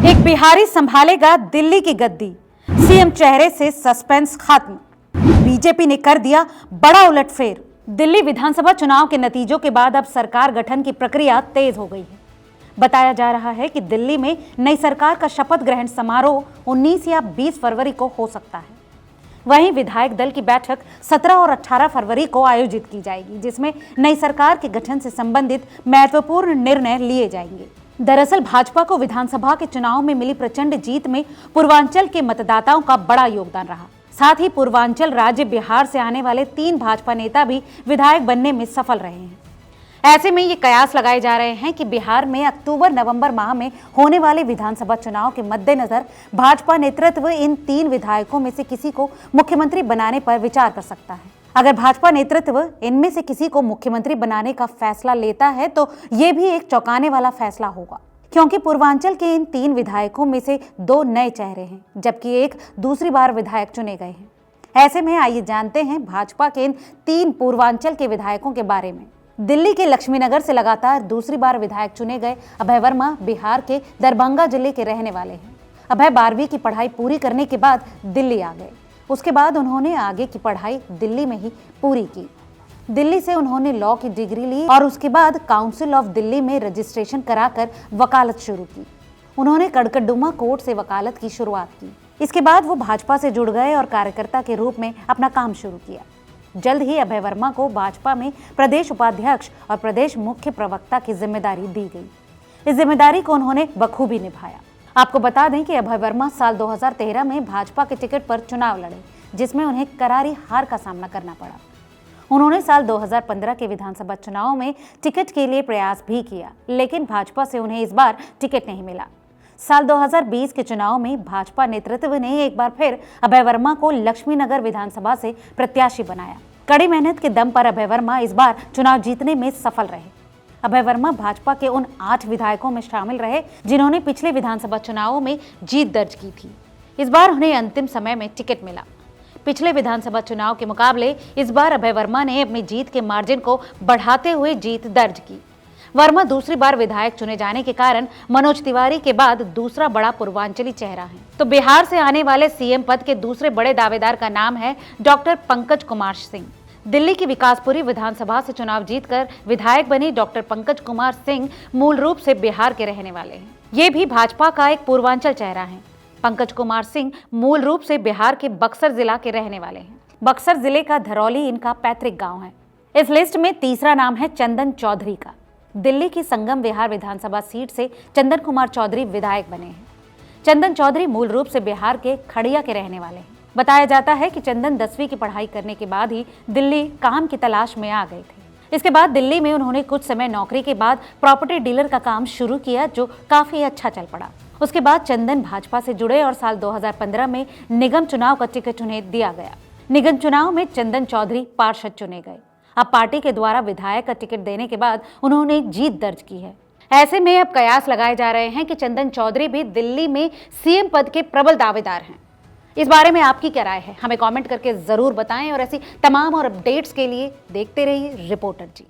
एक बिहारी संभालेगा दिल्ली की गद्दी, सीएम चेहरे से सस्पेंस खत्म। बीजेपी ने कर दिया बड़ा उलटफेर। दिल्ली विधानसभा चुनाव के नतीजों के बाद अब सरकार गठन की प्रक्रिया तेज हो गई है। बताया जा रहा है कि दिल्ली में नई सरकार का शपथ ग्रहण समारोह 19 या 20 फरवरी को हो सकता है। वहीं विधायक दल की बैठक 17 और 18 फरवरी को आयोजित की जाएगी, जिसमें नई सरकार के गठन से संबंधित महत्वपूर्ण निर्णय लिए जाएंगे। दरअसल भाजपा को विधानसभा के चुनाव में मिली प्रचंड जीत में पूर्वांचल के मतदाताओं का बड़ा योगदान रहा। साथ ही पूर्वांचल राज्य बिहार से आने वाले 3 भाजपा नेता भी विधायक बनने में सफल रहे हैं। ऐसे में ये कयास लगाए जा रहे हैं कि बिहार में अक्टूबर-नवंबर माह में होने वाले विधानसभा चुनाव के मद्देनजर भाजपा नेतृत्व इन 3 विधायकों में से किसी को मुख्यमंत्री बनाने पर विचार कर सकता है। अगर भाजपा नेतृत्व इनमें से किसी को मुख्यमंत्री बनाने का फैसला लेता है तो ये भी एक चौंकाने वाला फैसला होगा, क्योंकि पूर्वांचल के इन 3 विधायकों में से 2 नए चेहरे हैं, जबकि एक दूसरी बार विधायक चुने गए हैं। ऐसे में आइए जानते हैं भाजपा के इन 3 पूर्वांचल के विधायकों के बारे में। दिल्ली के लक्ष्मीनगर से लगातार दूसरी बार विधायक चुने गए अभय वर्मा बिहार के दरभंगा जिले के रहने वाले हैं। अभय 12वीं की पढ़ाई पूरी करने के बाद दिल्ली आ गए। उसके बाद उन्होंने आगे की पढ़ाई दिल्ली में ही पूरी की। दिल्ली से उन्होंने लॉ की डिग्री ली और उसके बाद काउंसिल ऑफ दिल्ली में रजिस्ट्रेशन कराकर वकालत शुरू की। उन्होंने कड़कड़डुमा कोर्ट से वकालत की शुरुआत की। इसके बाद वो भाजपा से जुड़ गए और कार्यकर्ता के रूप में अपना काम शुरू किया। जल्द ही अभय वर्मा को भाजपा में प्रदेश उपाध्यक्ष और प्रदेश मुख्य प्रवक्ता की जिम्मेदारी दी गई। इस जिम्मेदारी को उन्होंने बखूबी निभाया। आपको बता दें कि अभय वर्मा साल 2013 में भाजपा के टिकट पर चुनाव लड़े, जिसमें उन्हें करारी हार का सामना करना पड़ा। उन्होंने साल 2015 के विधानसभा चुनाव में टिकट के लिए प्रयास भी किया, लेकिन भाजपा से उन्हें इस बार टिकट नहीं मिला। साल 2020 के चुनाव में भाजपा नेतृत्व ने एक बार फिर अभय वर्मा को लक्ष्मीनगर विधानसभा से प्रत्याशी बनाया। कड़ी मेहनत के दम पर अभय वर्मा इस बार चुनाव जीतने में सफल रहे। अभय वर्मा भाजपा के उन 8 विधायकों में शामिल रहे जिन्होंने पिछले विधानसभा चुनावों में जीत दर्ज की थी। इस बार उन्हें अंतिम समय में टिकट मिला। पिछले विधानसभा चुनाव के मुकाबले इस बार अभय वर्मा ने अपनी जीत के मार्जिन को बढ़ाते हुए जीत दर्ज की। वर्मा दूसरी बार विधायक चुने जाने के कारण मनोज तिवारी के बाद दूसरा बड़ा पूर्वांचली चेहरा है। तो बिहार से आने वाले सीएम पद के दूसरे बड़े दावेदार का नाम है डॉक्टर पंकज कुमार सिंह। दिल्ली की विकासपुरी विधानसभा से चुनाव जीतकर विधायक बनी डॉक्टर पंकज कुमार सिंह मूल रूप से बिहार के रहने वाले हैं। ये भी भाजपा का एक पूर्वांचल चेहरा है। पंकज कुमार सिंह मूल रूप से बिहार के बक्सर जिला के रहने वाले हैं। बक्सर जिले का धरौली इनका पैतृक गांव है। इस लिस्ट में तीसरा नाम है चंदन चौधरी का। दिल्ली की संगम विहार विधानसभा सीट से चंदन कुमार चौधरी विधायक बने हैं। चंदन चौधरी मूल रूप से बिहार के खड़िया के रहने वाले हैं। बताया जाता है कि चंदन 10वीं की पढ़ाई करने के बाद ही दिल्ली काम की तलाश में आ गए थे। इसके बाद दिल्ली में उन्होंने कुछ समय नौकरी के बाद प्रॉपर्टी डीलर का काम शुरू किया, जो काफी अच्छा चल पड़ा। उसके बाद चंदन भाजपा से जुड़े और साल 2015 में निगम चुनाव का टिकट उन्हें दिया गया। निगम चुनाव में चंदन चौधरी पार्षद चुने गए। अब पार्टी के द्वारा विधायक का टिकट देने के बाद उन्होंने जीत दर्ज की है। ऐसे में अब कयास लगाए जा रहे हैं कि चंदन चौधरी भी दिल्ली में सीएम पद के प्रबल दावेदार हैं। इस बारे में आपकी क्या राय है, हमें कमेंट करके जरूर बताएं और ऐसी तमाम और अपडेट्स के लिए देखते रहिए रिपोर्टर जी।